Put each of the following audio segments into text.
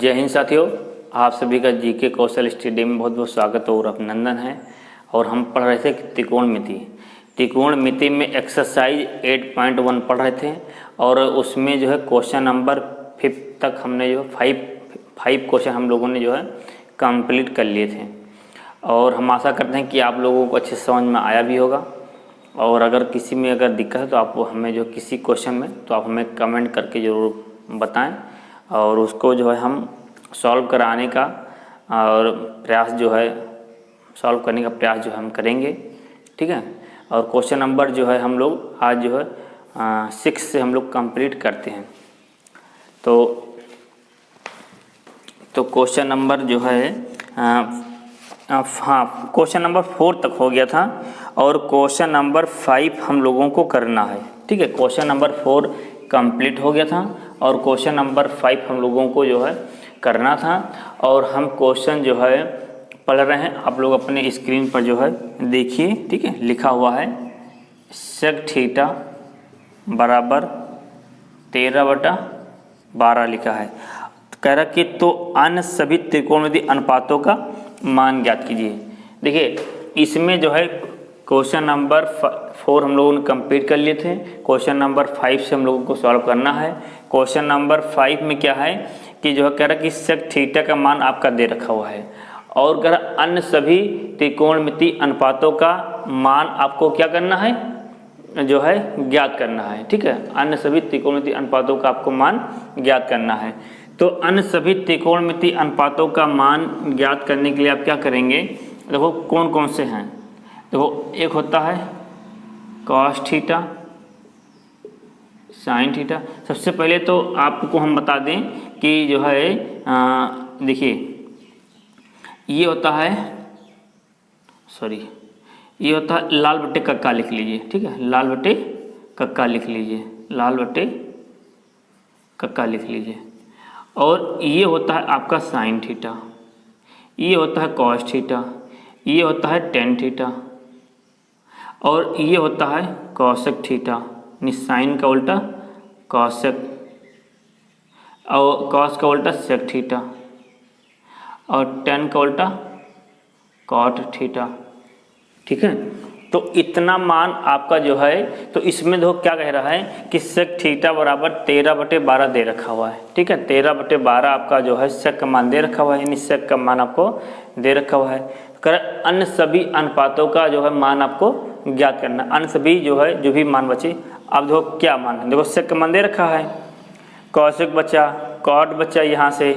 जय हिंद साथियों, आप सभी का जीके कौशल स्टडी में बहुत बहुत स्वागत और अभिनंदन है। और हम पढ़ रहे थे त्रिकोणमिति में एक्सरसाइज 8.1 पढ़ रहे थे और उसमें जो है क्वेश्चन नंबर 5 तक हमने जो 5 क्वेश्चन हम लोगों ने जो है कंप्लीट कर लिए थे। और हम आशा करते हैं कि आप लोगों को अच्छे समझ में आया भी होगा। और अगर किसी में अगर दिक्कत है तो आप हमें जो किसी क्वेश्चन में तो आप हमें कमेंट करके ज़रूर बताएं और उसको जो है हम सॉल्व कराने का और प्रयास जो है सॉल्व करने का प्रयास जो हम करेंगे, ठीक है। और क्वेश्चन नंबर जो है हम लोग आज जो है 6 से हम लोग कंप्लीट करते हैं। तो क्वेश्चन नंबर जो है हाँ, क्वेश्चन नंबर 4 तक हो गया था और क्वेश्चन नंबर 5 हम लोगों को करना है, ठीक है। क्वेश्चन नंबर 4 कंप्लीट हो गया था और क्वेश्चन नंबर 5 हम लोगों को जो है करना था। और हम क्वेश्चन जो है पढ़ रहे हैं, आप लोग अपने स्क्रीन पर जो है देखिए, ठीक है। लिखा हुआ है सेक थीटा बराबर 13/12 लिखा है। कह रहा कि तो अन्य सभी त्रिकोणमितीय अनुपातों का मान ज्ञात कीजिए। देखिए इसमें जो है क्वेश्चन नंबर 4 हम लोगों ने कंप्लीट कर लिए थे। क्वेश्चन नंबर 5 से हम लोगों को सॉल्व करना है। क्वेश्चन नंबर 5 में क्या है कि जो है कह रहा कि सेक थीटा का मान आपका दे रखा हुआ है और कह रहा अन्य सभी त्रिकोणमितीय अनुपातों का मान आपको क्या करना है, जो है ज्ञात करना है, ठीक है। अन्य सभी त्रिकोणमितीय अनुपातों का आपको मान ज्ञात करना है। तो अन्य सभी त्रिकोणमितीय अनुपातों का मान ज्ञात करने के लिए आप क्या करेंगे, देखो कौन कौन से हैं। देखो एक होता है कॉस थीटा, साइन थीटा। सबसे पहले तो आपको हम बता दें कि जो है देखिए ये होता है ये होता है लाल बट्टे कक्का लिख लीजिए, ठीक है। लाल बट्टे कक्का लिख लीजिए, लाल बट्टे कक्का लिख लीजिए। और ये होता है आपका साइन थीटा, ये होता है कॉस थीटा, ये होता है टेन थीटा और ये होता है कॉसेक थीटा। साइन का उल्टा कॉसेक और कॉस का उल्टा सेक थीटा और टेन का उल्टा कॉट थीटा, ठीक है। तो इतना मान आपका जो है, तो इसमें देखो क्या कह रहा है कि सेक थीटा बराबर 13/12 दे रखा हुआ है, ठीक है। 13/12 आपका जो है सेक का मान दे रखा हुआ है, यानी सेक का मान आपको दे रखा हुआ है। कर अन्य सभी अनुपातों का जो है मान आपको ज्ञात करना। अन्य सभी जो है जो भी मान बचे, अब देखो क्या मान है, देखो सेक का मान दे रखा है, कॉसेक बचा, कॉट बचा, यहाँ से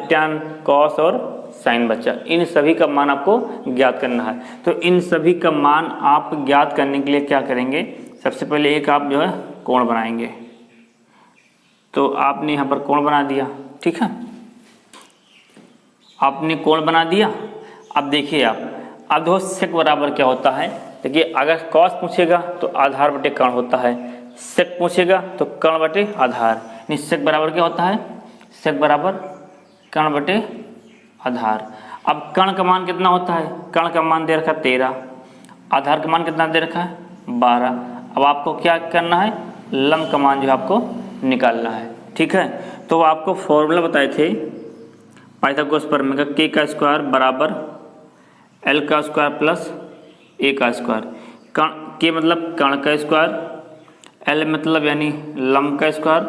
टेन, कॉस और साइन बचा। इन सभी का मान आपको ज्ञात करना है। तो इन सभी का मान आप ज्ञात करने के लिए क्या करेंगे, सबसे पहले एक आप जो है कोण बनाएंगे। तो आपने यहाँ पर कोण बना दिया, ठीक है। आपने कोण बना दिया। अब देखिए आप, अब देखो सेक बराबर क्या होता है। देखिए अगर कॉस पूछेगा तो आधार बटे कर्ण होता है, सेक पूछेगा तो कर्ण बटे आधार। सेक बराबर क्या होता है, सेक बराबर कर्ण बटे आधार। अब कर्ण का मान कितना होता है, कर्ण का मान दे रखा है 13, आधार का मान कितना दे रखा है 12। अब आपको क्या करना है, लंब का मान जो है आपको निकालना है, ठीक है। तो आपको फॉर्मूला बताए थे पाइथागोरस प्रमेय का, के का स्क्वायर बराबर एल का स्क्वायर प्लस ए का स्क्वायर। कर्ण के मतलब कर्ण का स्क्वायर, एल मतलब यानी लंब का स्क्वायर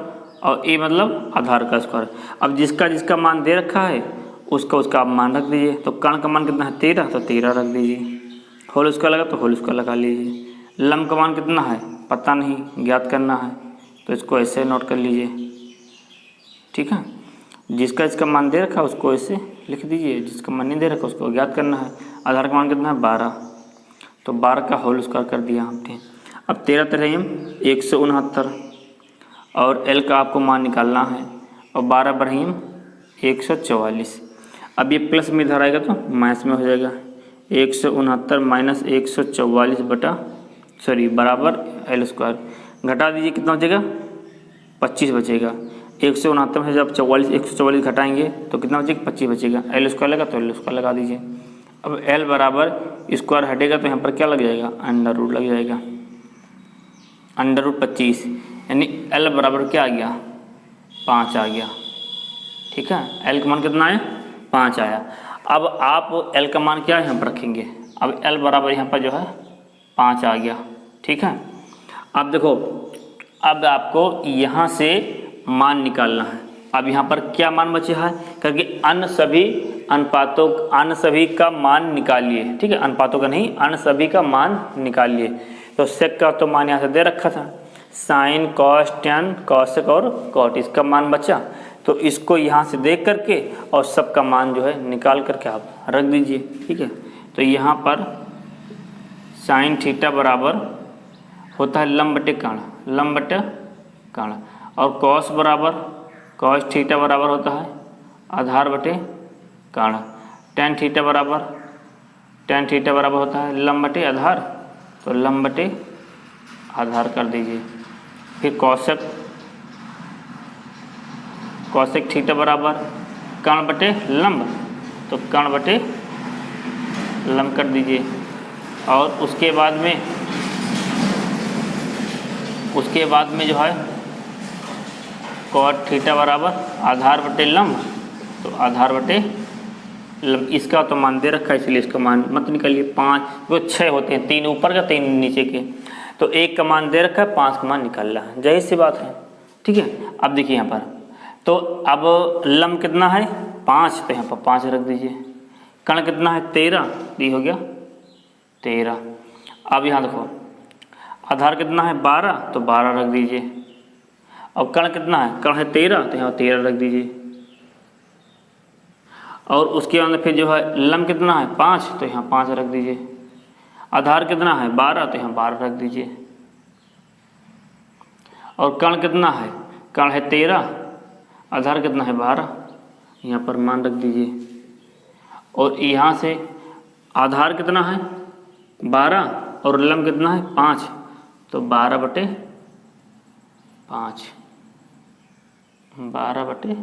और ए मतलब आधार का स्क्वायर। अब जिसका जिसका मान दे रखा है उसका आप मान रख दीजिए। तो कर्ण का मान कितना है 13, तो 13 रख दीजिए। होल उसका लगा तो होल उसका लगा लीजिए। लंब का मान कितना है पता नहीं, ज्ञात करना है, तो इसको ऐसे नोट कर लीजिए, ठीक है। जिसका इसका मान दे रखा है उसको ऐसे लिख दीजिए, जिसका मान नहीं दे रखा उसको ज्ञात करना है। आधार का मान कितना है 12, तो 12 का होल स्क्वायर कर दिया हमने। अब 13 3 169 और एल का आपको मान निकालना है और 12 बरहीम 144। अब ये प्लस में इधर आएगा तो माइनस में हो जाएगा। 169 माइनस 144 बराबर एल स्क्वायर। घटा दीजिए, कितना बचेगा 25 बचेगा। 169 में से जब 144 घटाएंगे तो कितना बचेगा 25 बचेगा। एल स्क्वायर लगा तो एल स्क्वायर लगा दीजिए। अब एल बराबर स्क्वायर हटेगा तो यहाँ पर क्या लग जाएगा, अंडर रूट लग जाएगा। अंडर रूट 25 यानी एल बराबर क्या आ गया 5 आ गया। ठीक है। एल का मान कितना आया, 5 आया। अब आप एल का मान क्या यहाँ पर रखेंगे, अब एल बराबर यहाँ पर जो है 5 आ गया, ठीक है। अब देखो, अब आपको यहाँ से मान निकालना है। अब यहाँ पर क्या मान बचे है, क्योंकि अन्य सभी का मान निकालिए, ठीक है। अनुपातों का नहीं, अन्य सभी का मान निकालिए। तो सेक का तो मान यहाँ से दे रखा था, साइन कॉस टैन कॉसेक और कॉट, इसका मान बचा। तो इसको यहाँ से देख करके और सबका मान जो है निकाल करके आप रख दीजिए, ठीक है। तो यहाँ पर साइन थीटा बराबर होता है लंब बटे कर्ण, लंब बटे कर्ण, और कॉस बराबर कॉस थीटा बराबर होता है आधार बटे कर्ण, टैन थीटा बराबर होता है लंब बटे आधार, तो लंब बटे आधार कर दीजिए। फिर कॉसेक थीटा बराबर कर्ण बटे लंब, तो कर्ण बटे लंब कर दीजिए। और उसके बाद में जो है कॉट थीटा बराबर आधार बटे लंब, तो आधार बटे लंब, इसका तो मान दे रखा है इसलिए इसका मान मत निकालिए। 5 वो 6 होते हैं, 3 ऊपर का 3 नीचे के, तो 1 का मान दे रखा है, 5 का मान निकाल रहा है, जाहिर सी बात है, ठीक है। अब देखिए यहाँ पर, तो अब लंब कितना है 5, तो यहाँ पर 5 रख दीजिए। कर्ण कितना है 13, ये हो गया 13। अब यहाँ देखो आधार कितना है 12, तो 12 रख दीजिए। अब कर्ण कितना है, कर्ण है 13, तो यहाँ 13 रख दीजिए। और उसके बाद फिर जो है लंब कितना है 5, तो यहाँ 5 रख दीजिए। आधार कितना है 12, तो यहाँ 12 रख दीजिए। और कर्ण कितना है, कर्ण है 13, आधार कितना है 12, यहाँ पर मान रख दीजिए। और यहाँ से आधार कितना है 12 और लंब कितना है 5, तो 12 बटे 5, 12 बटे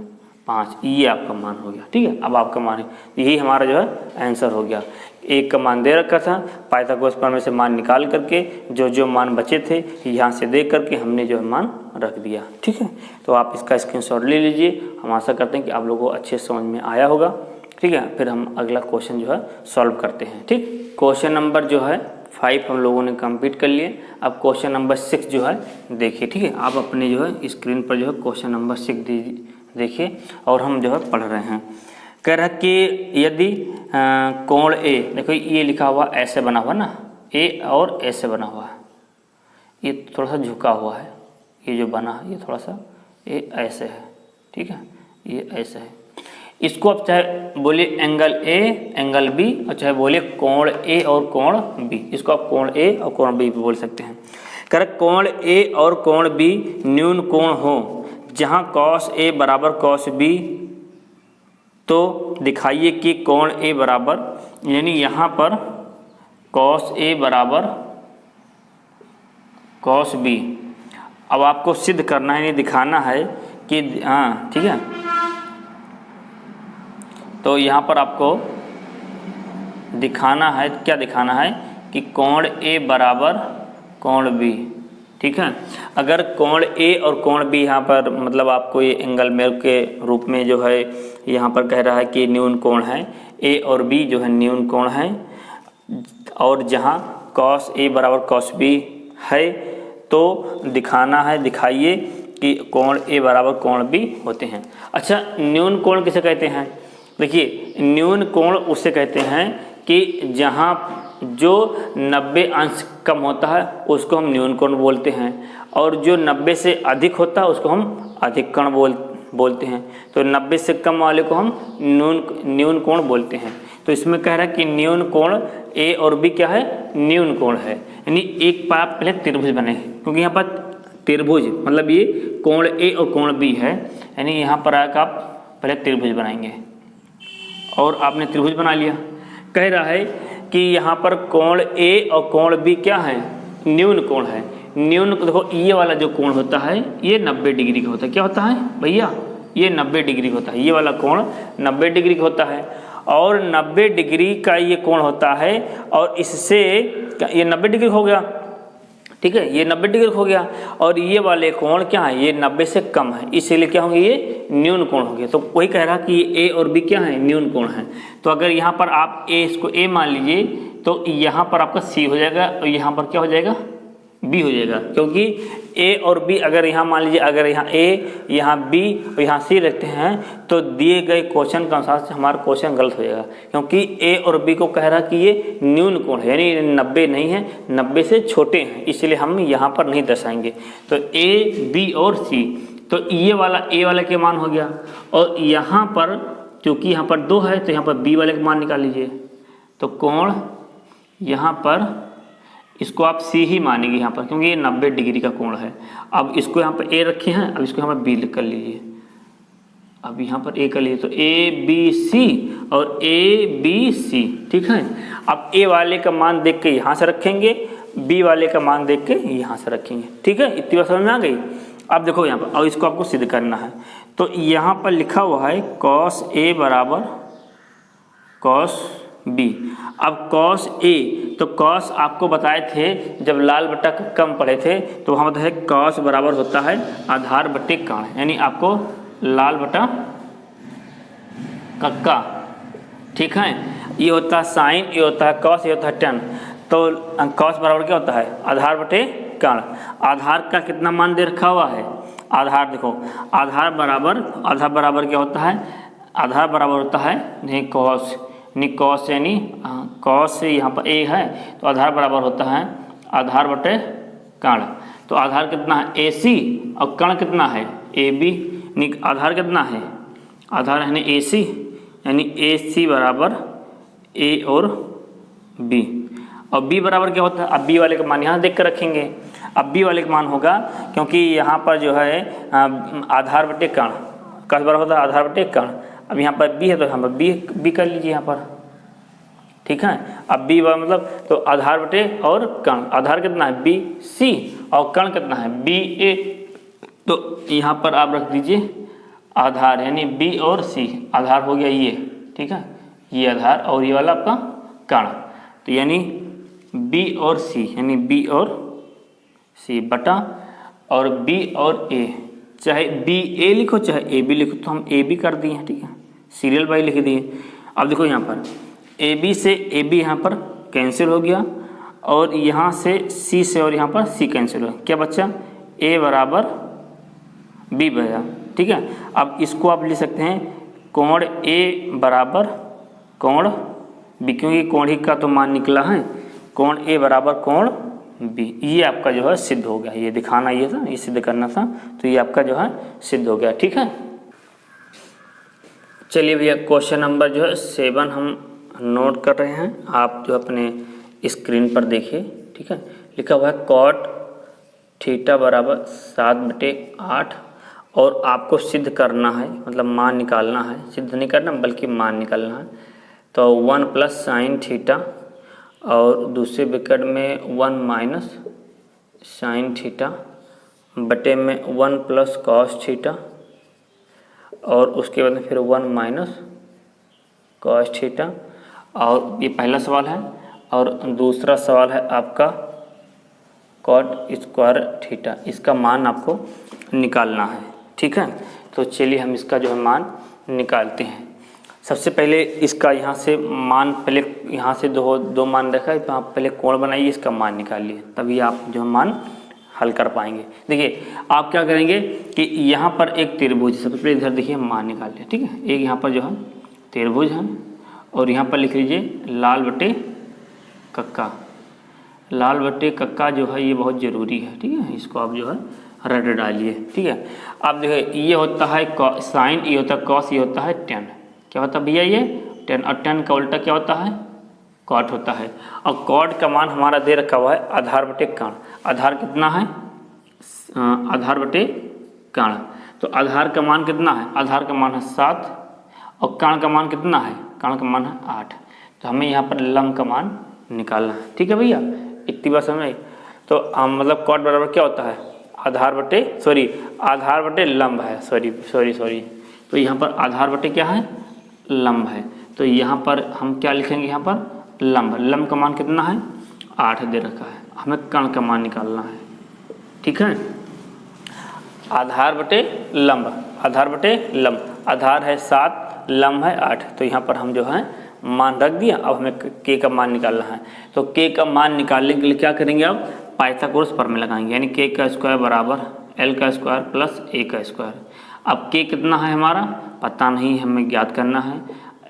5, ये आपका मान हो गया, ठीक है। अब आपका मान है, यही हमारा जो है आंसर हो गया। 1 का मान दे रखा था, पाइथागोरस प्रमेय से मान निकाल करके जो मान बचे थे यहाँ से देख करके हमने जो है मान रख दिया, ठीक है। तो आप इसका स्क्रीनशॉट ले लीजिए। हम आशा करते हैं कि आप लोगों को अच्छे समझ में आया होगा, ठीक है। फिर हम अगला क्वेश्चन जो है सॉल्व करते हैं, ठीक। क्वेश्चन नंबर जो है 5 हम लोगों ने कंप्लीट कर लिए। अब क्वेश्चन नंबर 6 जो है देखिए, ठीक है। आप अपने जो है स्क्रीन पर जो है क्वेश्चन नंबर 6 देखिए और हम जो है पढ़ रहे हैं। कह रहा है कि यदि कोण ए, देखो ये लिखा हुआ ऐसे बना हुआ ना, ए और ऐसे बना हुआ है, ये थोड़ा सा झुका हुआ है, ये जो बना है ये थोड़ा सा ये ऐसे है, ठीक है, ये ऐसे है। इसको आप चाहे बोलिए एंगल ए एंगल बी, और चाहे बोलिए कोण ए और कोण बी, इसको आप कोण ए और कोण बी बोल सकते हैं। कह रहा कोण ए और कोण बी न्यून कोण हो जहां कॉस ए बराबर कॉस बी, तो दिखाइए कि कोण ए बराबर, यानी यहाँ पर कॉस ए बराबर कॉस बी। अब आपको सिद्ध करना है, नहीं दिखाना है कि हाँ, ठीक है। तो यहाँ पर आपको दिखाना है, क्या दिखाना है कि कोण ए बराबर कोण बी, ठीक है। अगर कोण ए और कोण बी यहाँ पर मतलब आपको ये एंगल मेल के रूप में जो है यहाँ पर कह रहा है कि न्यून कोण है, ए और बी जो है न्यून कोण है, और जहाँ कॉस ए बराबर कॉस बी है, तो दिखाना है, दिखाइए कि कोण ए बराबर कोण बी होते हैं। अच्छा, न्यून कोण किसे कहते हैं? देखिए, न्यून कोण उसे कहते हैं कि जहाँ जो 90 अंश कम होता है उसको हम न्यून कोण बोलते हैं, और जो 90 से अधिक होता है उसको हम अधिक कोण बोलते हैं। तो 90 से कम वाले को हम न्यून कोण बोलते हैं। तो इसमें कह रहा है कि न्यून कोण ए और बी क्या है? न्यून कोण है। यानी एक पाप पहले त्रिभुज बने, क्योंकि यहाँ पर त्रिभुज मतलब ये कोण ए और कोण बी है, यानी यहाँ पर आकर आप पहले त्रिभुज बनाएंगे, और आपने त्रिभुज बना लिया। कह रहा है कि यहाँ पर कोण ए और कोण बी क्या है? न्यून कोण है। न्यून, देखो ये वाला जो कोण होता है ये 90 डिग्री का होता है। क्या होता है भैया? ये 90 डिग्री होता है। ये वाला कोण 90 डिग्री का होता है, और 90 डिग्री का ये कोण होता है, और इससे ये 90 डिग्री हो गया। ठीक है, ये 90 डिग्री हो गया। और ये वाले कोण क्या है, ये 90 से कम है, इसीलिए क्या होंगे, ये न्यून कोण होंगे। तो वही कह रहा कि ए और बी क्या है, न्यून कोण है। तो अगर यहाँ पर आप ए, इसको ए मान लीजिए, तो यहाँ पर आपका सी हो जाएगा और यहाँ पर क्या हो जाएगा, बी हो जाएगा। क्योंकि ए और बी अगर यहाँ मान लीजिए, अगर यहाँ ए, यहाँ बी और यहाँ सी रखते हैं तो दिए गए क्वेश्चन के अनुसार से हमारा क्वेश्चन गलत हो जाएगा। क्योंकि ए और बी को कह रहा कि ये न्यून कोण है, यानी 90 नहीं है, 90 से छोटे हैं, इसलिए हम यहाँ पर नहीं दर्शाएंगे। तो ए, बी और सी, तो ये वाला ए वाले के मान हो गया। और यहाँ पर क्योंकि यहाँ पर 2 है तो यहाँ पर बी वाले का मान निकाल लीजिए। तो कोण यहाँ पर इसको आप सी ही मानेंगे यहाँ पर, क्योंकि ये 90 डिग्री का कोण है। अब इसको यहाँ पर ए रखे हैं, अब इसको यहाँ पर बी कर लीजिए। अब यहाँ पर ए कर लीजिए, तो ए बी सी और ए बी सी, ठीक है। अब ए वाले का मान देख के यहाँ से रखेंगे, बी वाले का मान देख के यहाँ से रखेंगे, ठीक है। इतनी बात समझ में आ गई। अब देखो यहाँ पर, और इसको आपको सिद्ध करना है। तो यहाँ पर लिखा हुआ है कॉस ए बराबर कॉस बी। अब कॉस ए, तो कॉस आपको बताए थे जब लाल बट्टा कम पढ़े थे, तो वहाँ बताया कॉस बराबर होता है आधार बट्टे काण, यानी आपको लाल बटा कक्का, ठीक है। ये होता है साइन, ये होता है कॉस, ये होता है टेन। तो कॉस बराबर क्या होता है, आधार बटे काण। आधार का कितना मान दे रखा हुआ है, आधार देखो, आधार बराबर क्या होता है, आधार बराबर होता है नहीं कॉस, नहीं कॉस यानी कॉस से यहाँ पर ए है, तो आधार बराबर होता है आधार बटे काण। तो आधार कितना है, ए सी, और कण कितना है, ए बी। आधार कितना है, आधार है ए सी, यानी ए सी बराबर ए और बी। और बी बराबर क्या होता है, अब बी वाले का मान यहाँ देख कर रखेंगे। अब बी वाले का मान होगा, क्योंकि यहाँ पर जो है आधार बटे काण, कस बराबर होता है आधार बटे काण। अब यहाँ पर बी है तो यहाँ पर बी कर लीजिए यहाँ पर, ठीक है। अब बी मतलब तो आधार बटे और कण, आधार कितना है बी सी और कण कितना है बी ए। तो यहाँ पर आप रख दीजिए आधार, यानी बी और सी, आधार हो गया ये, ठीक है, ये आधार और ये वाला आपका कण। तो यानी बी और सी, यानी बी और सी बटा और बी और ए, चाहे बी ए लिखो चाहे ए बी लिखो, तो हम ए बी कर दिए हैं, ठीक है, सीरियल बाई लिख दिए। अब देखो यहाँ पर ए बी से ए बी यहाँ पर कैंसिल हो गया, और यहाँ से सी से और यहाँ पर सी कैंसिल हो गया, क्या बच्चा, ए बराबर बी बचा, ठीक है। अब इसको आप लिख सकते हैं कोण ए बराबर कोण बी, क्योंकि कोण ही का तो मान निकला है, कोण ए बराबर कोण बी। ये आपका जो है सिद्ध हो गया, ये दिखाना ये था, ये सिद्ध करना था, तो ये आपका जो है सिद्ध हो गया, ठीक है। चलिए भैया क्वेश्चन नंबर जो है 7 हम नोट कर रहे हैं, आप जो अपने स्क्रीन पर देखिए, ठीक है। लिखा हुआ है कॉट थीटा बराबर 7/8, और आपको सिद्ध करना है, मतलब मान निकालना है, सिद्ध नहीं करना बल्कि मान निकालना है। तो 1 प्लस साइन थीटा, और दूसरे ब्रैकेट में 1 माइनस साइन थीटा बटे में 1 प्लस कॉस थीटा, और उसके बाद में फिर 1 माइनस कॉस थीटा। और ये पहला सवाल है, और दूसरा सवाल है आपका कॉट स्क्वायर थीटा, इसका मान आपको निकालना है, ठीक है। तो चलिए हम इसका जो है मान निकालते हैं। सबसे पहले इसका यहाँ से मान, पहले यहाँ से दो मान रखा है, तो आप पहले कोण बनाइए, इसका मान निकालिए, तभी आप जो मान हल कर पाएंगे। देखिए आप क्या करेंगे कि यहाँ पर एक त्रिभुज, सबसे पहले इधर देखिए मान निकाल लिया, ठीक है। एक यहाँ पर जो है त्रिभुज है, और यहाँ पर लिख लीजिए लाल बटे कक्का। लाल बटे कक्का जो है ये बहुत ज़रूरी है, ठीक है, इसको आप जो है रट डालिए, ठीक है। अब देखिए ये होता है साइन, ये होता है कॉस, ये होता है टेन। क्या होता है भैया, ये टेन, और टेन का उल्टा क्या होता है, कॉट होता है। और कॉट का मान हमारा दे रखा हुआ है आधार बटे काण। आधार कितना है, आधार बटे काण, तो आधार का मान कितना है, आधार का मान है 7, और काण का मान कितना है, काण का मान है 8। तो हमें यहाँ पर लंब का मान निकालना है, ठीक है भैया, इतनी बात समझ। तो मतलब कॉट बराबर क्या होता है, आधार बटे लंब है, सॉरी। तो यहाँ पर आधार बटे क्या है, लंब है। तो यहाँ पर हम क्या लिखेंगे, यहाँ पर लंब का मान कितना है, 8 दे रखा है, हमें कर्ण का मान निकालना है। ठीक है, आधार बटे लंब, आधार बटे लंब, आधार है 7, लंब है 8, तो यहाँ पर हम जो है मान रख दिया। अब हमें के का मान निकालना है, तो के का मान निकालने के लिए क्या करेंगे, अब पाइथागोरस प्रमेय लगाएंगे, यानी के का स्क्वायर बराबर एल का स्क्वायर प्लस ए का स्क्वायर। अब के कितना है हमारा पता नहीं, हमें ज्ञात करना है।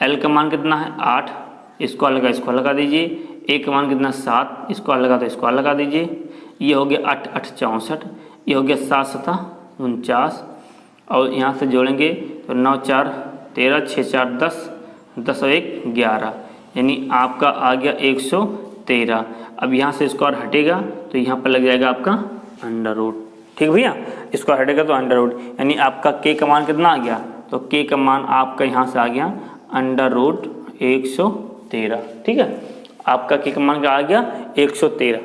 एल का मान कितना है 8, स्क्वायर लगा स्क्वायर लगा दीजिए। ए का मान कितना 7, स्क्वायर लगा तो स्क्वायर लगा दीजिए। ये हो गया 8 8 64, ये हो गया 7 7 49, और यहाँ से जोड़ेंगे तो 9 4 13, 6 4 10, 10 और 1 11, यानी आपका आ गया 113। अब यहाँ से स्क्वायर हटेगा तो यहाँ पर लग जाएगा आपका अंडर रूट। ठीक भैया, स्क्वायर हटेगा तो अंडर रूट, यानी आपका के का मान कितना आ गया, तो के का मान आपका यहाँ से आ गया अंडर रूट 113। ठीक है, आपका के का मान क्या आ गया 113।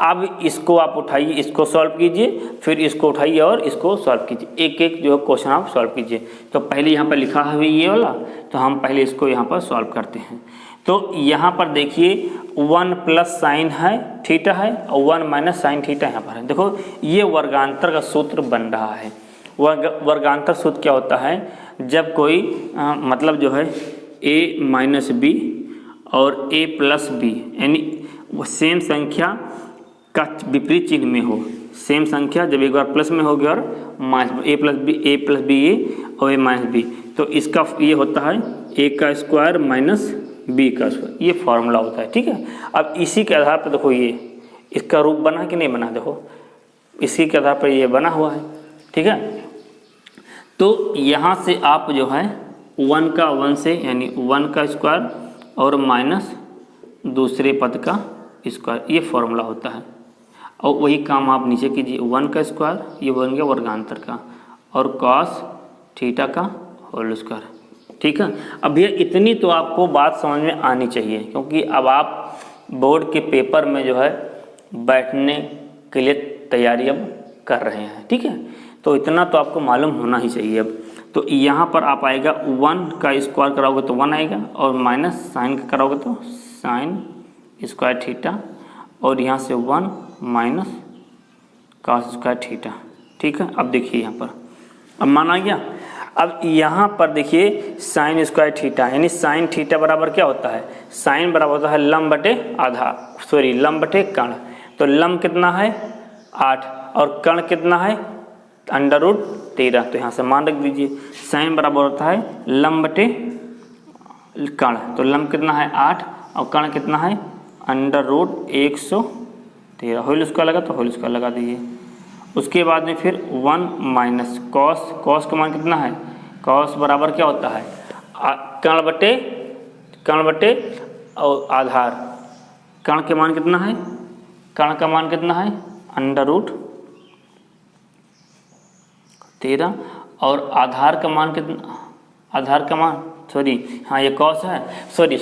अब इसको आप उठाइए, इसको सॉल्व कीजिए, फिर इसको उठाइए और इसको सॉल्व कीजिए, एक एक जो क्वेश्चन आप सॉल्व कीजिए। तो पहले यहाँ पर लिखा है ये वाला, तो हम पहले इसको यहाँ पर सॉल्व करते हैं। तो यहाँ पर देखिए 1 प्लस साइन है थीटा है और 1 माइनस साइन थीटा यहाँ पर है। देखो ये वर्गांतर का सूत्र बन रहा है। वर्गांतर सूत्र क्या होता है, जब कोई मतलब जो है a माइनस बी और a प्लस बी, यानी सेम संख्या का विपरीत चिन्ह में हो, सेम संख्या जब एक बार प्लस में होगी और माइनस ए प्लस बी ए और ए माइनस बी, तो इसका ये होता है ए का स्क्वायर माइनस बी का स्क्वायर, ये फॉर्मूला होता है। ठीक है, अब इसी के आधार पर देखो ये इसका रूप बना कि नहीं बना, देखो इसी के आधार पर ये बना हुआ है। ठीक है, तो यहाँ से आप जो है 1 का 1 से, यानी 1 का स्क्वायर और माइनस दूसरे पद का स्क्वायर, ये फॉर्मूला होता है। और वही काम आप नीचे कीजिए, 1 का स्क्वायर ये बन गया वर्गांतर का, और कॉस थीटा का होल स्क्वायर। ठीक है, अब भैया इतनी तो आपको बात समझ में आनी चाहिए, क्योंकि अब आप बोर्ड के पेपर में जो है बैठने के लिए तैयारी अब कर रहे हैं। ठीक है, तो इतना तो आपको मालूम होना ही चाहिए। अब तो यहाँ पर आप आएगा 1 का स्क्वायर कराओगे तो 1 आएगा, और माइनस साइन का कराओगे तो साइन स्क्वायर थीटा, और यहाँ से 1 माइनस कॉस स्क्वायर थीटा। ठीक है, अब देखिए यहाँ पर अब मान आ गया। अब यहाँ पर देखिए साइन स्क्वायर थीटा, यानी साइन थीटा बराबर क्या होता है, साइन बराबर होता है लंब बटे आधार, सॉरी लंब बटे कर्ण। तो लंब कितना है 8 और कर्ण कितना है अंडर रूट 13, तो यहाँ से मान रख दीजिए। साइन बराबर होता है लंब बटे कर्ण, तो लंब कितना है 8 और कर्ण कितना है अंडर रूट 113, होल स्क्वायर लगा तो होल स्क्वायर लगा दीजिए। उसके बाद में फिर 1 माइनस कॉस, कॉस का मान कितना है, कॉस बराबर क्या होता है कर्ण बटे और आधार, कर्ण के मान कितना है, कर्ण का मान कितना है अंडर रूट 13, और आधार का मान कितना, आधार का मान सॉरी हाँ ये कॉस है, सॉरी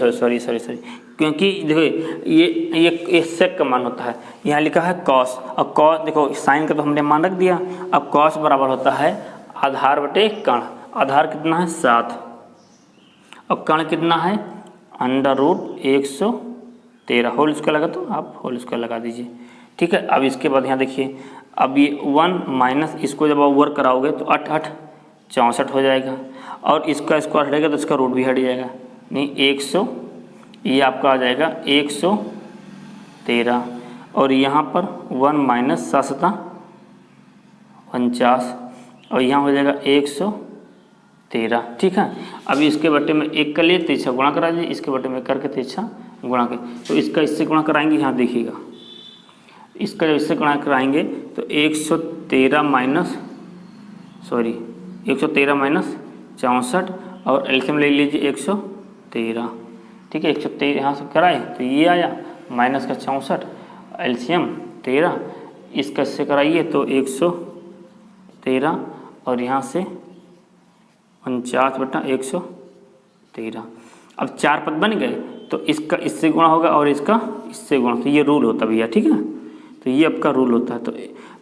क्योंकि देखो ये सेक का मान होता है, यहाँ लिखा है कॉस, और कॉस देखो साइन का तो हमने मान रख दिया। अब कॉस बराबर होता है आधार बटे कर्ण, आधार कितना है 7 और कर्ण कितना है अंडर रूट 113, होल स्क्वायर लगा तो आप होल स्क्वायर लगा दीजिए। ठीक है, अब इसके बाद यहाँ देखिए, अब ये 1 माइनस इसको जब आप वर्क कराओगे तो 8 8 64 हो जाएगा, और इसका स्क्वायर हटेगा तो इसका रूट भी हट जाएगा, नहीं 100, ये आपका आ जाएगा 113, और यहाँ पर 1 माइनस 7 49, और यहाँ हो जाएगा 113। ठीक है, अभी इसके बटे में 1 कर लिए तिरछा गुणा करा दीजिए, इसके बटे में करके तिरछा गुणा कर, तो इसका इससे गुणा कराएंगे, यहाँ देखिएगा इसका जब इससे गुणा कराएंगे तो 113 माइनस 64, और एलसीएम ले लीजिए 113। ठीक है, 113 यहाँ से कराए तो ये आया माइनस का 64, एलसीएम 13, इसका इससे कराइए तो 113, और यहाँ से 49/113। अब 4 पद बन गए, तो इसका इससे गुणा होगा और इसका इससे गुणा, तो ये रूल होता भैया। ठीक है, तो ये आपका रूल होता है।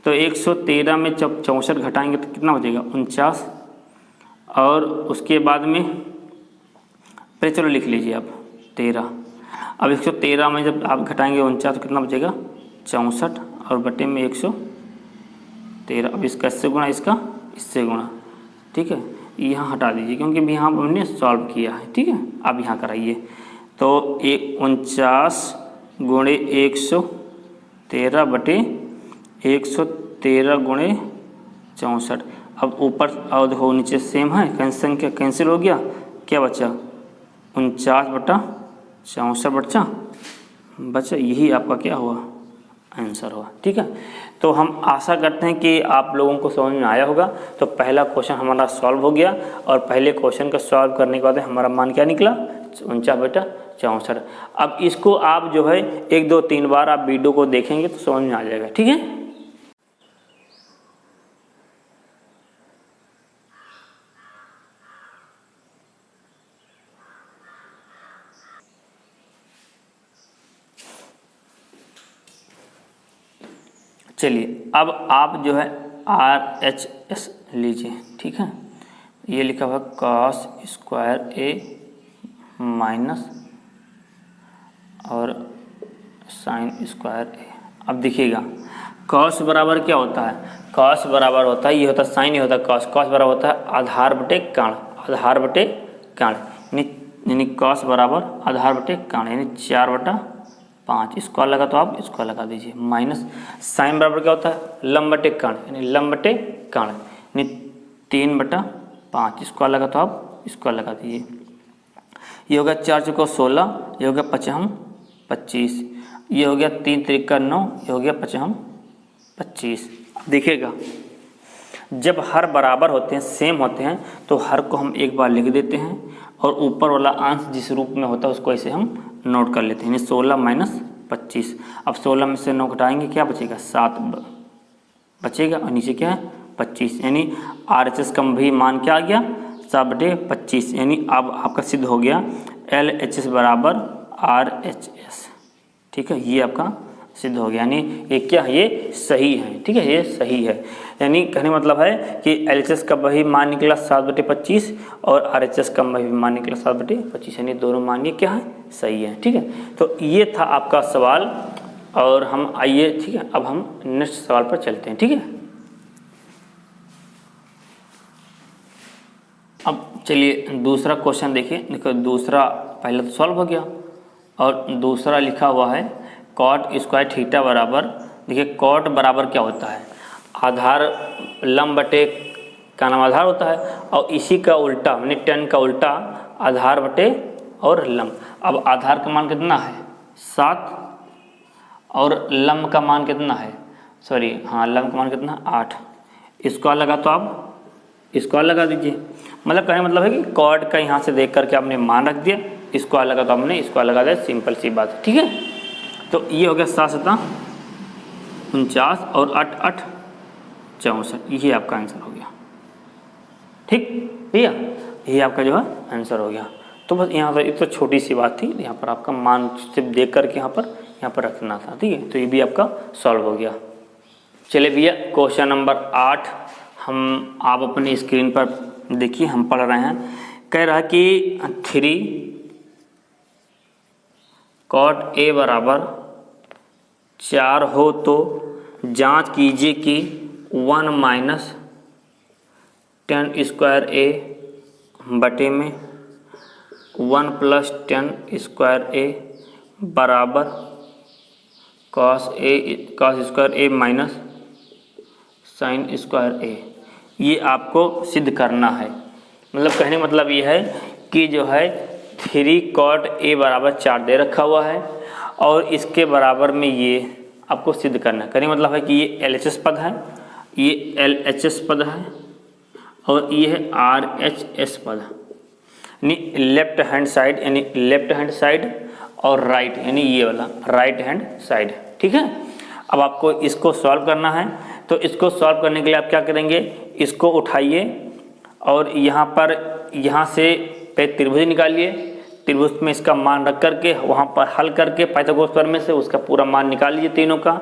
तो 113 में जब 64 घटाएंगे तो कितना बचेगा 49, और उसके बाद में पहले चलो लिख लीजिए आप 13। अब 113 में जब आप घटाएंगे 49 तो कितना बचेगा 64 और बटे में 113। अब इसका इससे गुणा, इसका इससे गुणा, ठीक है। यहाँ हटा दीजिए क्योंकि भी यहाँ हमने सॉल्व किया है, ठीक है। अब यहाँ कराइए तो 49 गुणे 113 बटे 113 गुणे 64। अब ऊपर और हो नीचे सेम है, संख्या कैंसिल हो गया, क्या बचा 49 बटा 64 बचा। यही आपका क्या हुआ, आंसर हुआ, ठीक है। तो हम आशा करते हैं कि आप लोगों को समझ में आया होगा। तो पहला क्वेश्चन हमारा सॉल्व हो गया और पहले क्वेश्चन का सॉल्व करने के बाद हमारा मान क्या निकला, 49 बटा 64। अब इसको आप जो है 1 2 3 बार आप वीडियो को देखेंगे तो समझ में आ जाएगा, ठीक है। चलिए अब आप जो है RHS लीजिए, ठीक है। ये लिखा हुआ cos स्क्वायर A माइनस और साइन स्क्वायर A। अब देखिएगा cos बराबर क्या होता है, cos बराबर होता है, ये होता है साइन, ये होता है cos। cos बराबर होता है आधार बटे कर्ण, आधार बटे कर्ण, यानी cos बराबर आधार बटे कर्ण, यानी 4/5। इसको लगा तो आप इसको लगा दीजिए, माइनस साइन बराबर क्या होता है, लंब बटे कर्ण, यानी लंब बटे कर्ण, यानी 3/5। इसको लगा तो आप इसको लगा दीजिए। ये हो गया 4 चौको 16, ये हो गया 5 25, ये हो गया 3 त्रिका 9, ये हो गया 5 25। देखिएगा जब हर बराबर होते हैं, सेम होते हैं, तो हर को हम एक बार लिख देते हैं और ऊपर वाला अंश जिस रूप में होता है उसको ऐसे हम नोट कर लेते हैं, यानी 16 माइनस 25। अब 16 में से 9 घटाएंगे, क्या बचेगा, 7 बचेगा और नीचे क्या है 25, यानी RHS का भी मान क्या आ गया, 7/25। यानी अब आपका सिद्ध हो गया LHS बराबर RHS, ठीक है। ये आपका सिद्ध हो गया, यानी ये क्या है, ये सही है, ठीक है, ये सही है। यानी कहने मतलब है कि LHS का वही मान निकला 7/25 और RHS का वही मान निकला 7/25, यानी दोनों मान ये क्या है, सही है, ठीक है। तो ये था आपका सवाल और हम आइए, ठीक है, अब हम नेक्स्ट सवाल पर चलते हैं, ठीक है। अब चलिए दूसरा क्वेश्चन देखिए। देखो दूसरा पहले तो सॉल्व हो गया और दूसरा लिखा हुआ है कॉट स्क्वायर थीटा बराबर, देखिए कॉट बराबर क्या होता है, आधार लंब बटे का नाम आधार होता है और इसी का उल्टा यानी tan का उल्टा आधार बटे और लंब। अब आधार का मान कितना है 7 और लंब का मान कितना है, सॉरी हाँ लंब का मान कितना 8। इसको लगा तो आप इसको लगा दीजिए, मतलब कहने मतलब है कि कॉट का यहाँ से देख करके आपने मान रख दिया, इसको लगा तो आपने इसको लगा दिया, सिंपल सी बात है, ठीक है। तो ये हो गया 7 7 49 और 8 8 64, ये आपका आंसर हो गया, ठीक भैया, ये आपका जो है आंसर हो गया। तो बस यहाँ पर एक तो छोटी सी बात थी, यहाँ पर आपका मान सिर्फ देख करके यहाँ पर रखना था, ठीक है। तो ये भी आपका सॉल्व हो गया। चलिए भैया क्वेश्चन नंबर 8 हम आप अपनी स्क्रीन पर देखिए, हम पढ़ रहे हैं। कह रहा है कि 3 cot A बराबर 4 हो तो जांच कीजिए कि 1 माइनस tan स्क्वायर A बटे में 1 प्लस tan स्क्वायर A बराबर cos square A minus sine square A। ये आपको सिद्ध करना है, मतलब कहने का मतलब ये है कि जो है 3 cot A बराबर 4 दे रखा हुआ है और इसके बराबर में ये आपको सिद्ध करना है। कहने का मतलब है कि ये LHS पद है, ये LHS पद है और ये है RHS पद, यानी लेफ्ट हैंड साइड, यानी लेफ्ट हैंड साइड और राइट यानी ये वाला राइट हैंड साइड, ठीक है। अब आपको इसको सॉल्व करना है, तो इसको सॉल्व करने के लिए आप क्या करेंगे, इसको उठाइए और यहाँ से पे त्रिभुज निकालिए, त्रिभुज में इसका मान रख करके वहाँ पर हल करके पाइथागोरस प्रमेय से उसका पूरा मान निकाल लीजिए तीनों का,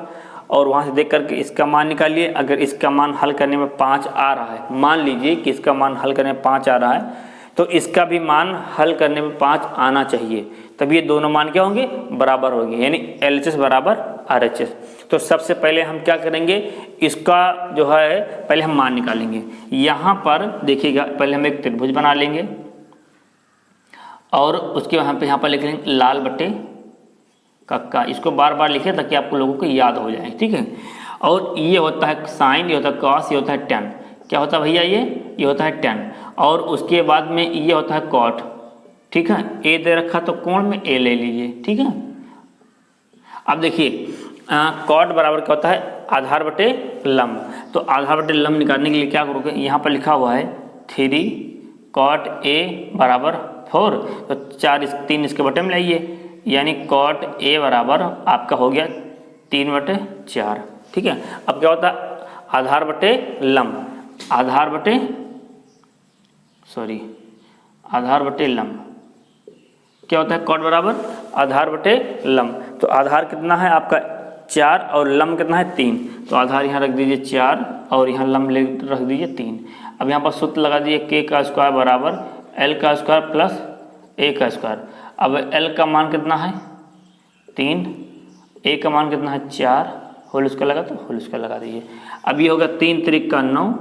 और वहाँ से देख करके इसका मान निकालिए। अगर इसका मान हल करने में 5 आ रहा है, मान लीजिए कि इसका मान हल करने में 5 आ रहा है, तो इसका भी मान हल करने में 5 आना चाहिए, तब ये दोनों मान क्या होंगे, बराबर होंगे, यानी LHS बराबर RHS। तो सबसे पहले हम क्या करेंगे, इसका जो है पहले हम मान निकालेंगे। यहाँ पर देखिएगा, पहले हम एक त्रिभुज बना लेंगे और उसके यहाँ पर लिख लेंगे लाल बटे कक्का। इसको बार बार लिखे ताकि आपको लोगों को याद हो जाए, ठीक है। और ये होता है साइन, ये होता है कॉस, ये होता है टेन। क्या होता है भैया, ये होता है टेन। और उसके बाद में ये होता है कॉट, ठीक है। ए दे रखा तो कोण में ए ले लीजिए, ठीक है। अब देखिए कॉट बराबर क्या होता है, आधार बटे लंब। तो आधार बटे लंब निकालने के लिए क्या करोगे, यहाँ पर लिखा हुआ है 3 कॉट ए बराबर 4, तो 3 इसके बटे में लाइए, यानी कॉट ए बराबर आपका हो गया 3/4, ठीक है। अब क्या होता है, आधार बटे लंब, आधार बटे लंब क्या होता है, कॉट बराबर आधार बटे लंब। तो आधार कितना है आपका 4 और लंब कितना है 3, तो आधार यहाँ रख दीजिए 4 और यहाँ लंब रख दीजिए 3। अब यहाँ पर सूत्र लगा दीजिए k का स्क्वायर बराबर l का स्क्वायर प्लस a का स्क्वायर। अब l का मान कितना है 3, a का मान कितना है 4, होल स्क्वायर लगा तो होल स्क्वायर लगा दीजिए। अब ये होगा 3 त्रिक का 9,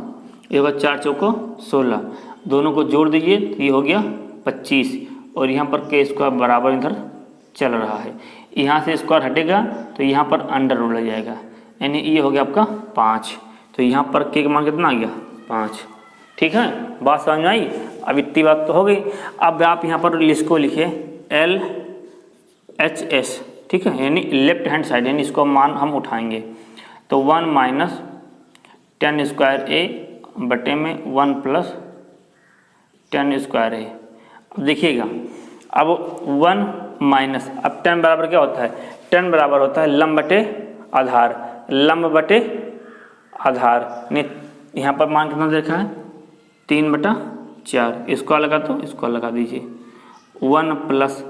ये होगा 4 चौको 16, दोनों को जोड़ दीजिए तो ये हो गया 25। और यहाँ पर के स्क्वायर बराबर इधर चल रहा है, यहाँ से स्क्वायर हटेगा तो यहाँ पर अंडर रूट लग जाएगा, यानी ये हो गया आपका 5। तो यहाँ पर के का मान कितना आ गया 5, ठीक है। बात समझ में आई। अब इतनी बात तो हो गई। अब आप यहाँ पर इसको लिखिए LHS, ठीक है, यानी लेफ्ट हैंड साइड, यानी इसको मान हम उठाएंगे तो 1 माइनस 10 स्क्वायर ए बटे में 1 प्लस 10 स्क्वायर ए। अब देखिएगा, अब 1 माइनस, अब 10 बराबर क्या होता है, 10 बराबर होता है लंब बटे आधार, लंब बटे आधार। यहाँ पर मान कितना देखा है 3/4, इसको लगा तो इसको लगा दीजिए 1 प्लस,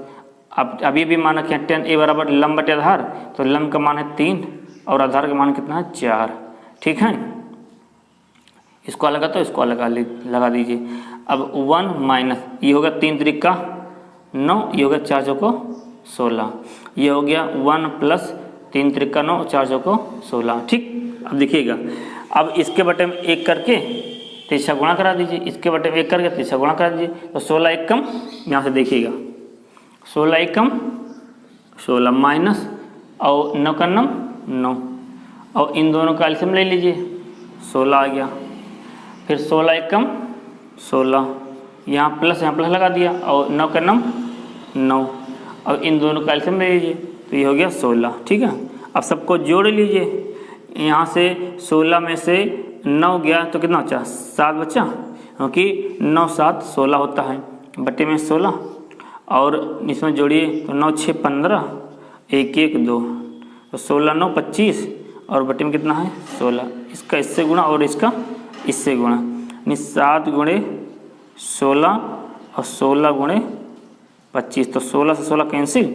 अब अभी भी मान रखें 10 ए बराबर लंब बटे आधार, तो लंब का मान है 3 और आधार का मान कितना है 4, ठीक है। इसको लगा तो इसको लगा दीजिए। अब 1 माइनस, ये होगा 3 त्रिक का 9, ये होगा 4 चौको 16, ये हो गया 1 प्लस 3 त्रिक का 9, 4 चौको 16, ठीक। अब देखिएगा, अब इसके बटे में 1 करके तीसरा गुणा करा दीजिए, इसके बटे में 1 करके तीसरा गुणा करा दीजिए, तो 16 1 कम, यहाँ से देखिएगा 16 1 कम 16 माइनस और 9 का 9, और इन दोनों का एलसीएम ले लीजिए 16 आ गया। फिर 16 1 कम 16, यहाँ प्लस लगा दिया और 9 का 9, और इन दोनों का एलसीएम ले लीजिए तो ये हो गया 16, ठीक है। अब सबको जोड़ लीजिए, यहाँ से 16 में से 9 गया तो कितना बचा 7 बचा, क्योंकि 9 7 16 होता है, बटे में 16 और इसमें जोड़िए तो 9 6 15, 1 1 2, तो 16 9 25 और बटे में कितना है 16, इसका इससे गुणा और इसका इससे गुणा, यानी 7 गुणे 16 और 16 गुणे 25, तो 16 से 16 कैंसिल,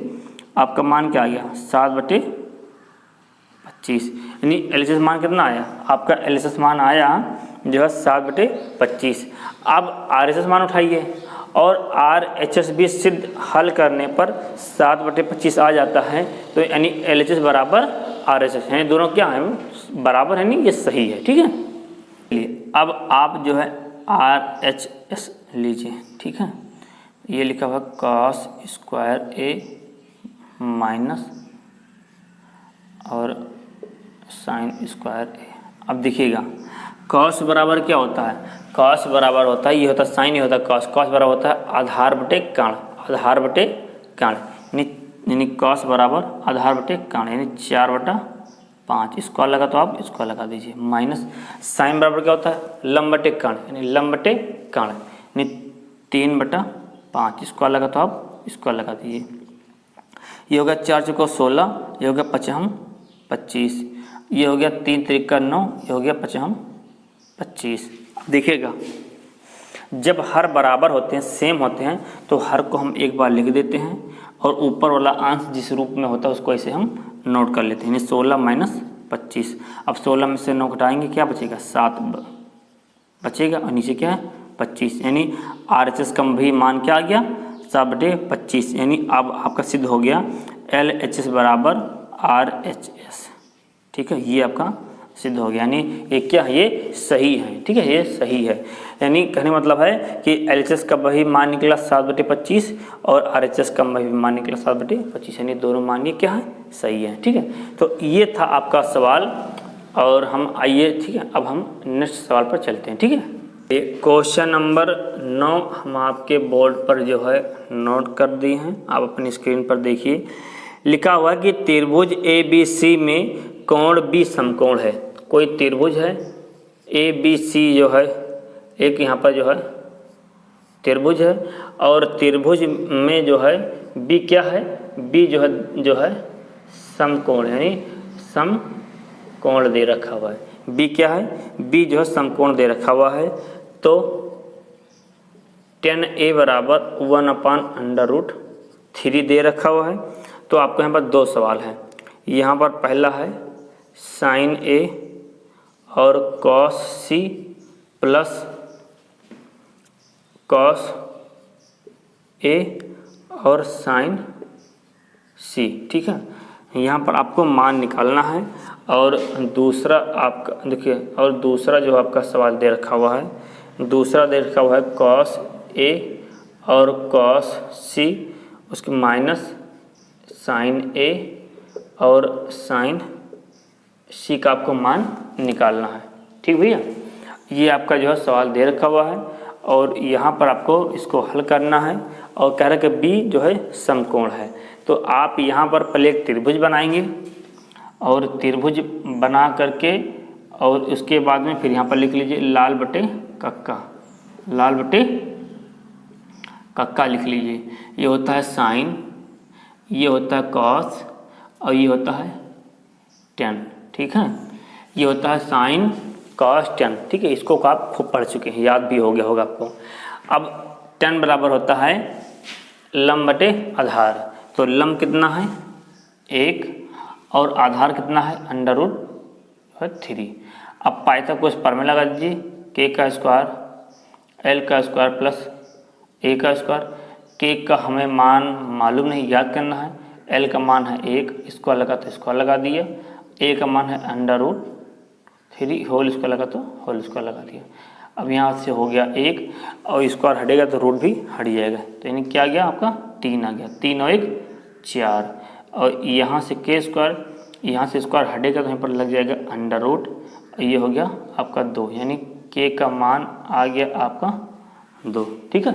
आपका मान क्या आ गया 7/25, यानी एलएचएस मान कितना आया, आपका एलएचएस मान आया जो है 7/25। अब आरएचएस मान उठाइए और आरएचएस भी सिद्ध हल करने पर 7/25 आ जाता है, तो यानी एलएचएस बराबर आरएचएस, यानी दोनों क्या है बराबर है, नहीं ये सही है, ठीक है। अब आप जो है आरएचएस लीजिए, ठीक है। ये लिखा हुआ कॉस स्क्वायर ए माइनस और साइन स्क्वायर ए। अब देखिएगा कॉस बराबर क्या होता है, कॉस बराबर होता है, ये होता है साइन, ये होता है कॉस। कॉस बराबर होता है आधार बटे कर्ण, आधार बटे कर्ण, यानी कॉस बराबर आधार बटे कर्ण, यानी 4/5। इसको लगा तो आप इसको लगा दीजिए, माइनस साइन बराबर क्या होता है लंब बटे कर्ण, यानी लंब बटे कर्ण, यानी 3/5। इसको लगा तो आप इसको लगा दीजिए, ये हो गया 4 चौको 16, ये हो गया 5 25, ये हो गया 3 त्रिक का 9, ये हो गया 5 25। देखिएगा जब हर बराबर होते हैं, सेम होते हैं, तो हर को हम एक बार लिख देते हैं और ऊपर वाला अंश जिस रूप में होता है उसको ऐसे हम नोट कर लेते हैं, यानी 16 माइनस 25। अब 16 में से 9 घटाएंगे, क्या बचेगा 7 बचेगा और नीचे क्या है 25, यानी आरएचएस का भी मान क्या आ गया 7/25, यानी अब आपका सिद्ध हो गया एलएचएस बराबर RHS। ठीक है, ये आपका सिद्ध हो गया, यानी ये क्या है, ये सही है। ठीक है, ये सही है, यानी कहने मतलब है कि LHS का वही मान निकला 7/25 और RHS का वही मान निकला 7/25, यानी दोनों मान ये क्या है, सही है। ठीक है, तो ये था आपका सवाल। और हम आइए, ठीक है, अब हम नेक्स्ट सवाल पर चलते हैं। ठीक है, ये क्वेश्चन नंबर 9 हम आपके बोर्ड पर जो है नोट कर दिए हैं, आप अपनी स्क्रीन पर देखिए। लिखा हुआ है कि त्रिभुज ABC में कोण B समकोण है। कोई त्रिभुज है ABC जो है, एक यहाँ पर जो है त्रिभुज है, और त्रिभुज में जो है B क्या है, B जो है समकोण, यानी समकोण दे रखा हुआ है। B क्या है, B जो है समकोण दे रखा हुआ है। तो tan A बराबर 1/√3 दे रखा हुआ है। तो आपको यहाँ पर दो सवाल हैं। यहाँ पर पहला है sin A और cos C plus cos A और sin C। ठीक है, यहाँ पर आपको मान निकालना है। और दूसरा आपका देखिए, और दूसरा जो आपका सवाल दे रखा हुआ है, दूसरा दे रखा हुआ है cos A और cos C, उसके माइनस sin A और sin C का आपको मान निकालना है। ठीक भैया, ये आपका जो है सवाल दे रखा हुआ है और यहाँ पर आपको इसको हल करना है। और कह रहा है कि B जो है समकोण है। तो आप यहाँ पर पहले एक त्रिभुज बनाएंगे और त्रिभुज बना करके और उसके बाद में फिर यहाँ पर लिख लीजिए लाल बटे कक्का, लाल बटे कक्का लिख लीजिए। ये होता है साइन, ये होता है कॉस और ये होता है tan। ठीक है, ये होता है साइन कॉस tan। ठीक है, इसको आप खूब पढ़ चुके हैं, याद भी हो गया होगा आपको। अब tan बराबर होता है लंब बटे आधार। तो लंब कितना है 1 और आधार कितना है √3। अब पाइथागोरस फॉर्मूला लगा दीजिए, k का स्क्वायर l का स्क्वायर प्लस a का स्क्वायर। k का हमें मान मालूम नहीं, याद करना है। l का मान है 1, स्क्वायर लगा तो स्क्वायर लगा दिया। a का मान है √3, होल स्क्वायर लगा तो होल स्क्वायर लगा दिया। अब यहाँ से हो गया 1 और स्क्वायर हटेगा तो रूट भी हट जाएगा। तो यानी क्या आ गया आपका 3 आ गया, 3 और 1 4। और यहाँ से k स्क्वायर, यहाँ से स्क्वायर हटेगा तो यहाँ पर लग जाएगा √, ये हो गया आपका 2, यानी k का मान आ गया आपका 2। ठीक है,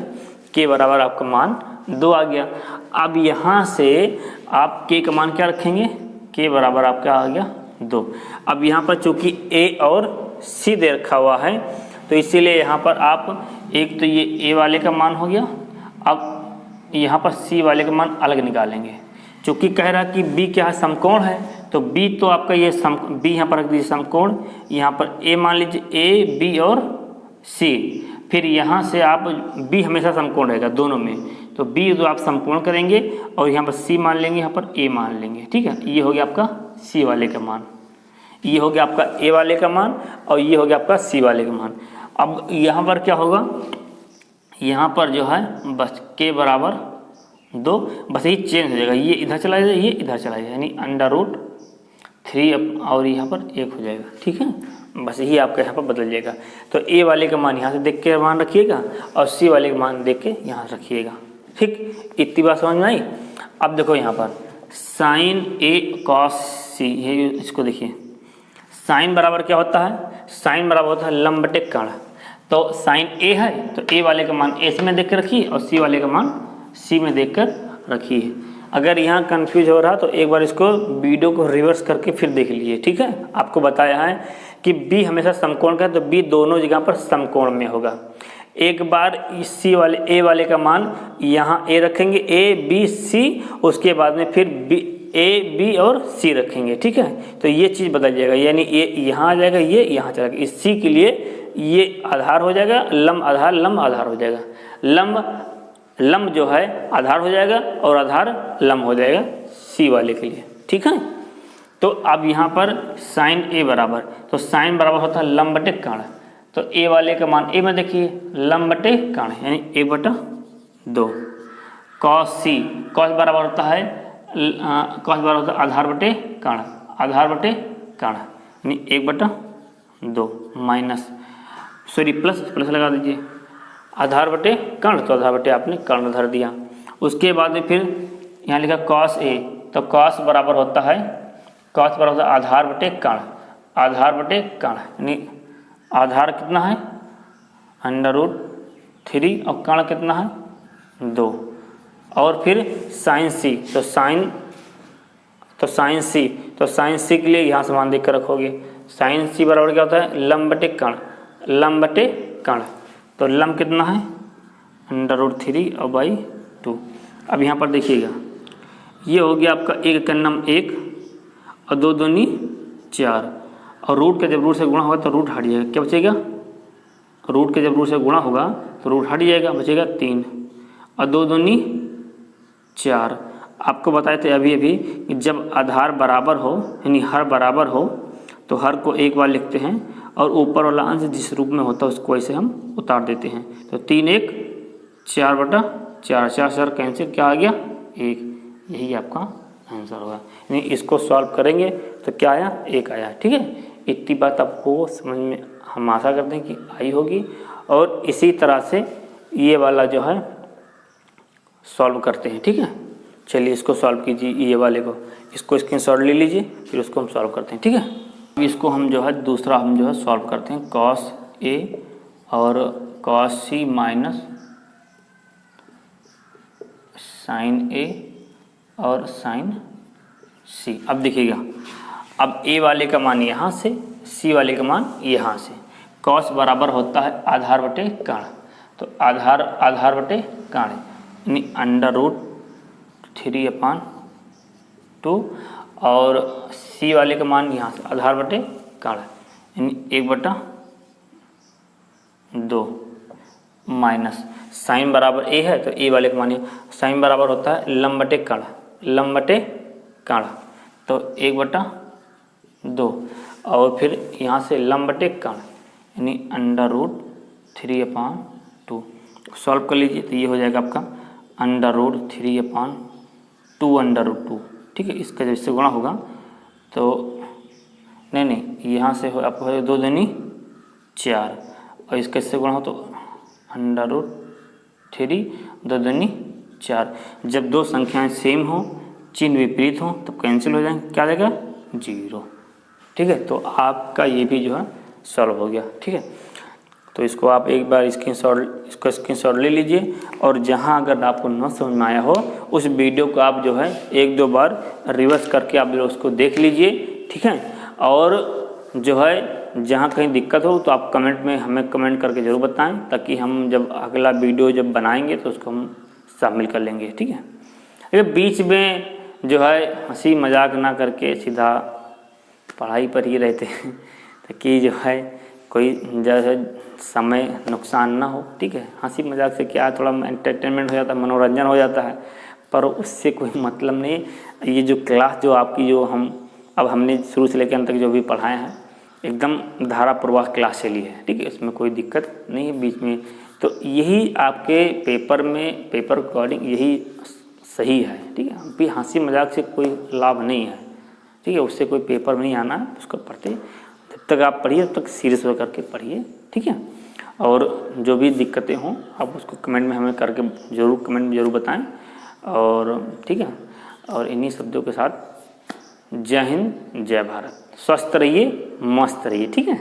k बराबर आपका मान 2 आ गया। अब यहाँ से आप k का मान क्या रखेंगे, k बराबर आपका आ गया 2। अब यहाँ पर चूँकि a और c दे रखा हुआ है तो इसीलिए यहाँ पर आप एक तो ये a वाले का मान हो गया, अब यहाँ पर c वाले का मान अलग निकालेंगे। चूँकि कह रहा कि b क्या है, समकोण है, तो b तो आपका ये b यहाँ पर रख दीजिए समकोण। यहाँ पर a मान लीजिए, a b और c। फिर यहाँ से आप b हमेशा समकोण रहेगा दोनों में, तो b तो आप समकोण करेंगे और यहाँ पर c मान लेंगे, यहाँ पर a मान लेंगे। ठीक है, ये हो गया आपका c वाले का मान, ये हो गया आपका a वाले का मान और ये हो गया आपका c वाले का मान। अब यहाँ पर क्या होगा, यहाँ पर जो है बस k बराबर 2, बस ये चेंज हो जाएगा, ये इधर चला जाएगा, ये इधर चला जाएगा, यानी √3 और यहाँ पर 1 हो जाएगा। ठीक है, बस यही आपका यहाँ पर बदल जाएगा। तो a वाले का मान यहाँ से देख के मान रखिएगा और c वाले का मान देख के यहाँ रखिएगा। ठीक, इतनी बात समझ में आई। अब देखो यहाँ पर साइन A cos C, ये इसको देखिए, साइन बराबर क्या होता है, साइन बराबर होता है लंब बटे कर्ण। तो साइन A है तो a वाले का मान a में देख कर रखिए और c वाले का मान c में देख कर रखिए। अगर यहाँ कंफ्यूज हो रहा तो एक बार इसको वीडियो को रिवर्स करके फिर देख लीजिए। ठीक है, आपको बताया है कि b हमेशा समकोण का है, तो b दोनों जगह पर समकोण में होगा। एक बार c वाले a वाले का मान यहाँ a रखेंगे, a b c, उसके बाद में फिर a b और c रखेंगे। ठीक है, तो ये चीज़ बदल जाएगा, यानी ये यहाँ आ जाएगा, ये यहाँ चला जाएगा। इस c के लिए ये आधार हो जाएगा, लंब आधार हो जाएगा। लंब जो है आधार हो जाएगा और आधार लंब हो जाएगा c वाले के लिए। ठीक है, तो अब यहाँ पर साइन a बराबर, तो साइन बराबर होता है लंब बटे कर्ण। तो a वाले का मान a में देखिए लंब बटे कर्ण, यानी 1/2। कॉस c, कॉस बराबर होता है कॉस बराबर होता है आधार बटे कर्ण, आधार बटे कर्ण यानी 1/2 माइनस सॉरी प्लस प्लस लगा दीजिए, आधार बटे कर्ण तो आधार बटे आपने कर्ण धर दिया। उसके बाद में फिर यहाँ लिखा कॉस ए, तो कॉस बराबर होता है, कॉस बराबर होता है आधार बटे कर्ण, आधार बटे कर्ण यानी आधार कितना है √3 और कर्ण कितना है 2। और फिर साइन सी, तो साइन सी के लिए यहाँ समान देख कर रखोगे। साइन सी बराबर क्या होता है लंब बटे कर्ण, लंब बटे कर्ण, तो लंब कितना है √3 और बाई 2। अब यहाँ पर देखिएगा ये हो गया आपका 1 का नम 1 और 2 दूनी 4 और रूट का जब रूट से गुणा होगा तो रूट हट जाएगा, क्या बचेगा रूट के जब रूट से गुणा होगा तो रूट हट जाएगा, बचेगा 3 और 2 दूनी 4। आपको बताए थे अभी अभी कि जब आधार बराबर हो यानी हर बराबर हो तो हर को एक बार लिखते हैं और ऊपर वाला अंश जिस रूप में होता है उसको ऐसे हम उतार देते हैं। तो 3 1 4/4, 4 कैंसिल, क्या आ गया 1, यही आपका आंसर होगा। यानी इसको सॉल्व करेंगे तो क्या आया 1 आया, ठीक है। इतनी बात आपको समझ में हम आशा करते हैं कि आई होगी। और इसी तरह से ये वाला जो है सॉल्व करते हैं, ठीक है। चलिए इसको सॉल्व कीजिए, ये वाले को, इसको स्क्रीनशॉट ले लीजिए, फिर उसको हम सॉल्व करते हैं, ठीक है। इसको हम जो है दूसरा हम जो है सॉल्व करते हैं, कॉस ए और कॉस सी माइनस साइन ए और साइन सी। अब देखिएगा, अब ए वाले का मान यहाँ से, सी वाले का मान यहाँ से। कॉस बराबर होता है आधार बटे कर्ण, तो आधार बटे कर्ण यानी √3/2 और सी वाले का मान यहाँ से आधार बटे कर्ण यानी 1/2 माइनस साइन बराबर ए है तो ए वाले का मान साइन बराबर होता है लंब बटे कर्ण, लंब बटे कर्ण तो 1/2 और फिर यहाँ से लंब बटे कर्ण यानी √3/2। सॉल्व कर लीजिए तो ये हो जाएगा आपका √3/2, ठीक है। इसका जब इससे गुणा होगा तो नहीं यहाँ से आपको हो 2 दूनी 4 और इसका इससे गुणा हो तो √3 2 दूनी 4। जब दो संख्याएं सेम हो, चिन्ह विपरीत हो तब कैंसिल हो जाएंगे, क्या देगा 0, ठीक है। तो आपका ये भी जो है सॉल्व हो गया, ठीक है। तो इसको आप एक बार स्क्रीनशॉट ले लीजिए और जहां अगर आपको न समझ में आया हो उस वीडियो को आप जो है 1-2 बार रिवर्स करके आप उसको देख लीजिए, ठीक है। और जो है जहां कहीं दिक्कत हो तो आप कमेंट में हमें कमेंट करके ज़रूर बताएं, ताकि हम जब अगला वीडियो जब बनाएंगे तो उसको हम शामिल कर लेंगे, ठीक है। लेकिन बीच में जो है हंसी मजाक ना करके सीधा पढ़ाई पर ही रहते हैं, ताकि जो है कोई जैसे समय नुकसान ना हो, ठीक है। हंसी मजाक से क्या थोड़ा एंटरटेनमेंट हो जाता है, मनोरंजन हो जाता है, पर उससे कोई मतलब नहीं। ये जो क्लास जो आपकी जो हमने शुरू से लेकर अंत तक जो भी पढ़ाए हैं एकदम धारा प्रवाह क्लास चली है, ठीक है। इसमें कोई दिक्कत नहीं है बीच में। तो यही आपके पेपर में पेपर अकॉर्डिंग यही सही है, ठीक है। भी हंसी मजाक से कोई लाभ नहीं है, ठीक है। उससे कोई पेपर में नहीं आना है, उसको पढ़ते जब तक आप पढ़िए तब तक सीरियस होकर के पढ़िए, ठीक है। और जो भी दिक्कतें हों आप उसको कमेंट में हमें करके कमेंट में ज़रूर बताएं, और ठीक है। और इन्हीं शब्दों के साथ जय हिंद जय भारत, स्वस्थ रहिए मस्त रहिए, ठीक है।